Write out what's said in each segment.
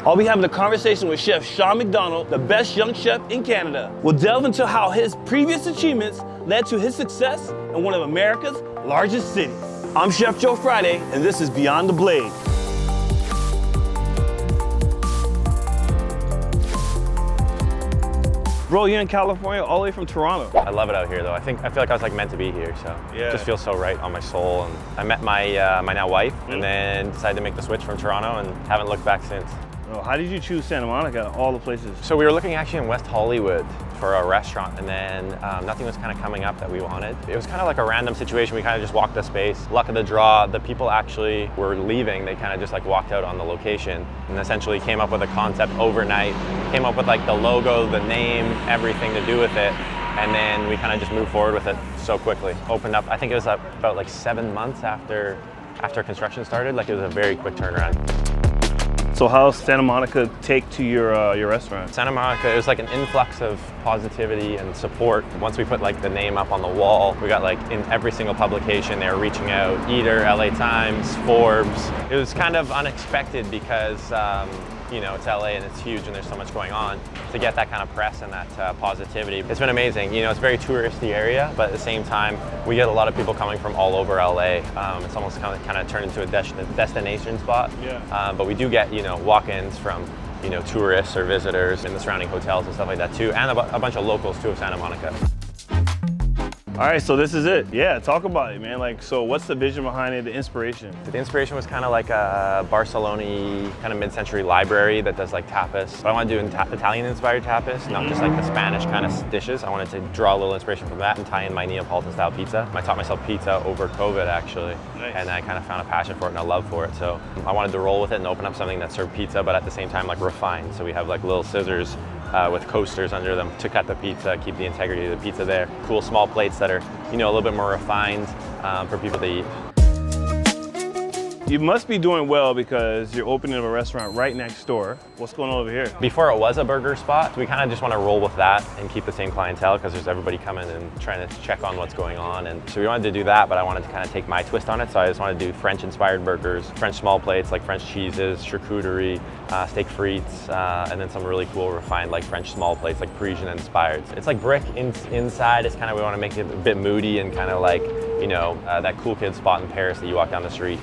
I'll be having a conversation with Chef Sean MacDonald, the best young chef in Canada. We'll delve into how his previous achievements led to his success in one of America's largest cities. I'm Chef Joe Friday, and this is Beyond the Blade. Bro, you're in California all the way from Toronto. I love it out here though. I feel like I was like meant to be here, so it just feels so right on my soul. And I met my my now wife, and then decided to make the switch from Toronto and haven't looked back since. Oh, how did you choose Santa Monica of all the places? So we were looking actually in West Hollywood for a restaurant, and then nothing was kind of coming up that we wanted. It was kind of like a random situation. We kind of just walked the space. Luck of the draw, the people actually were leaving. They kind of just like walked out on the location and essentially came up with a concept overnight, came up with like the logo, the name, everything to do with it. And then we kind of just moved forward with it so quickly. Opened up, I think it was about like 7 months after construction started. Like it was a very quick turnaround. So how's Santa Monica take to your restaurant? Santa Monica, it was like an influx of positivity and support. Once we put like the name up on the wall, we got like in every single publication they were reaching out, Eater, LA Times, Forbes. It was kind of unexpected because you know, it's LA and it's huge and there's so much going on. To get that kind of press and that positivity, it's been amazing. You know, it's a very touristy area, but at the same time, we get a lot of people coming from all over LA. It's almost kind of turned into a destination spot. Yeah. But we do get, you know, walk-ins from, you know, tourists or visitors in the surrounding hotels and stuff like that too, and a bunch of locals too of Santa Monica. All right, so this is it. Yeah, talk about it, man. Like, so what's the vision behind it, the inspiration? The inspiration was kind of like a Barcelona kind of mid-century library that does like tapas. But I want to do Italian-inspired tapas, not just like the Spanish kind of dishes. I wanted to draw a little inspiration from that and tie in my Neapolitan-style pizza. I taught myself pizza over COVID, actually. Nice. And I kind of found a passion for it and a love for it. So I wanted to roll with it and open up something that served pizza, but at the same time, like refined. So we have like little scissors with coasters under them to cut the pizza, keep the integrity of the pizza there. Cool small plates that are, you know, a little bit more refined for people to eat. You must be doing well because you're opening a restaurant right next door. What's going on over here? Before it was a burger spot, we kind of just want to roll with that and keep the same clientele because there's everybody coming and trying to check on what's going on. And so we wanted to do that, but I wanted to kind of take my twist on it. So I just wanted to do French-inspired burgers, French small plates like French cheeses, charcuterie, steak frites, and then some really cool refined like French small plates like Parisian-inspired. It's like brick inside. It's kind of, we want to make it a bit moody and kind of like, you know, that cool kid spot in Paris that you walk down the street.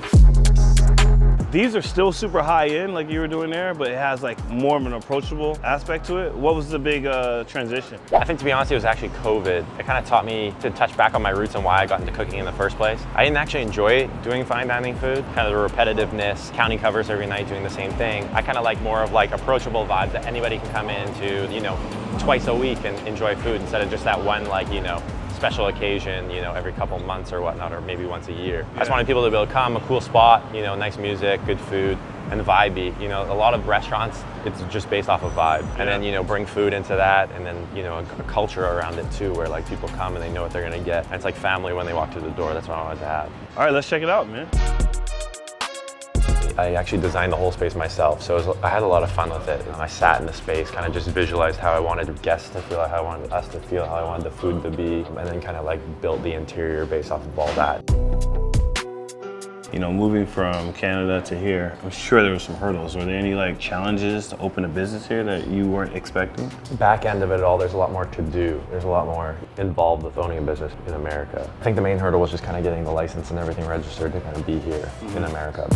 These are still super high end like you were doing there, but it has like more of an approachable aspect to it. What was the big transition? I think, to be honest, it was actually COVID. It kind of taught me to touch back on my roots and why I got into cooking in the first place. I didn't actually enjoy doing fine dining food, kind of the repetitiveness, counting covers every night, doing the same thing. I kind of like more of like approachable vibes that anybody can come into, you know, twice a week and enjoy food instead of just that one, like, you know, special occasion, you know, every couple months or whatnot, or maybe once a year. I just wanted people to be able to come, a cool spot, you know, nice music, good food, and vibey. You know, a lot of restaurants, it's just based off of vibe. And then, you know, bring food into that, and then, you know, a culture around it too, where like people come and they know what they're gonna get. And it's like family when they walk through the door. That's what I wanted to have. All right, let's check it out, man. I actually designed the whole space myself, so I had a lot of fun with it. I sat in the space, kind of just visualized how I wanted guests to feel, how I wanted us to feel, how I wanted the food to be, and then kind of like built the interior based off of all that. You know, moving from Canada to here, I'm sure there were some hurdles. Were there any like challenges to open a business here that you weren't expecting? Back end of it all, there's a lot more to do. There's a lot more involved with owning a business in America. I think the main hurdle was just kind of getting the license and everything registered to kind of be here in America.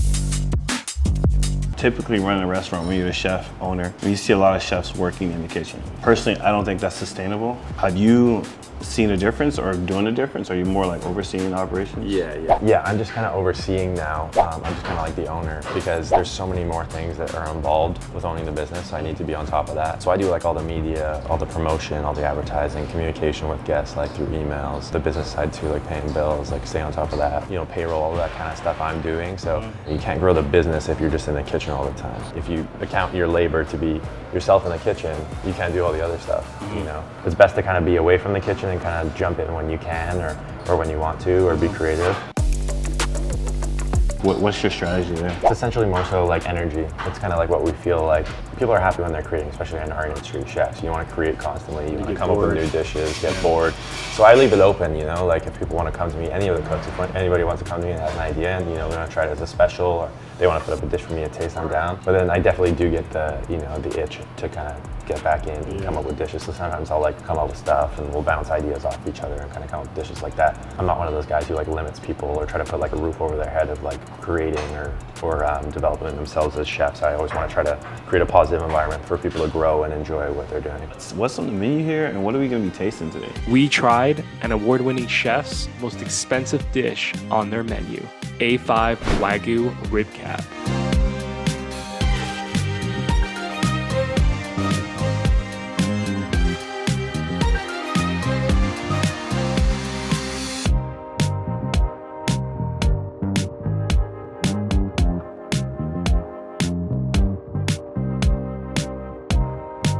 Typically running a restaurant when you're a chef owner, you see a lot of chefs working in the kitchen. Personally, I don't think that's sustainable. Have you seen a difference or doing a difference? Are you more like overseeing operations? Yeah, I'm just kind of overseeing now. I'm just kind of like the owner because there's so many more things that are involved with owning the business. So I need to be on top of that. So I do like all the media, all the promotion, all the advertising, communication with guests, like through emails, the business side too, like paying bills, like stay on top of that, you know, payroll, all that kind of stuff I'm doing. So you can't grow the business if you're just in the kitchen all the time. If you account your labor to be yourself in the kitchen, you can't do all the other stuff, you know. It's best to kind of be away from the kitchen and kind of jump in when you can or when you want to, or be creative. What's your strategy there? It's essentially more so like energy. It's kind of like what we feel like people are happy when they're creating, especially in our industry, chefs. You want to create constantly, you want to come up with new dishes, get bored. So I leave it open, you know, like if people want to come to me, any of the cooks, if anybody wants to come to me and has an idea and, you know, they're going to try it as a special or they want to put up a dish for me to taste, I'm down. But then I definitely do get the, you know, the itch to kind of get back in and come up with dishes. So sometimes I'll like come up with stuff and we'll bounce ideas off each other and kind of come up with dishes like that. I'm not one of those guys who like limits people or try to put like a roof over their head of like creating or developing themselves as chefs. I always want to try to create a positive environment for people to grow and enjoy what they're doing. What's on the menu here and what are we going to be tasting today? We tried an award-winning chef's most expensive dish on their menu, A5 Wagyu rib cap.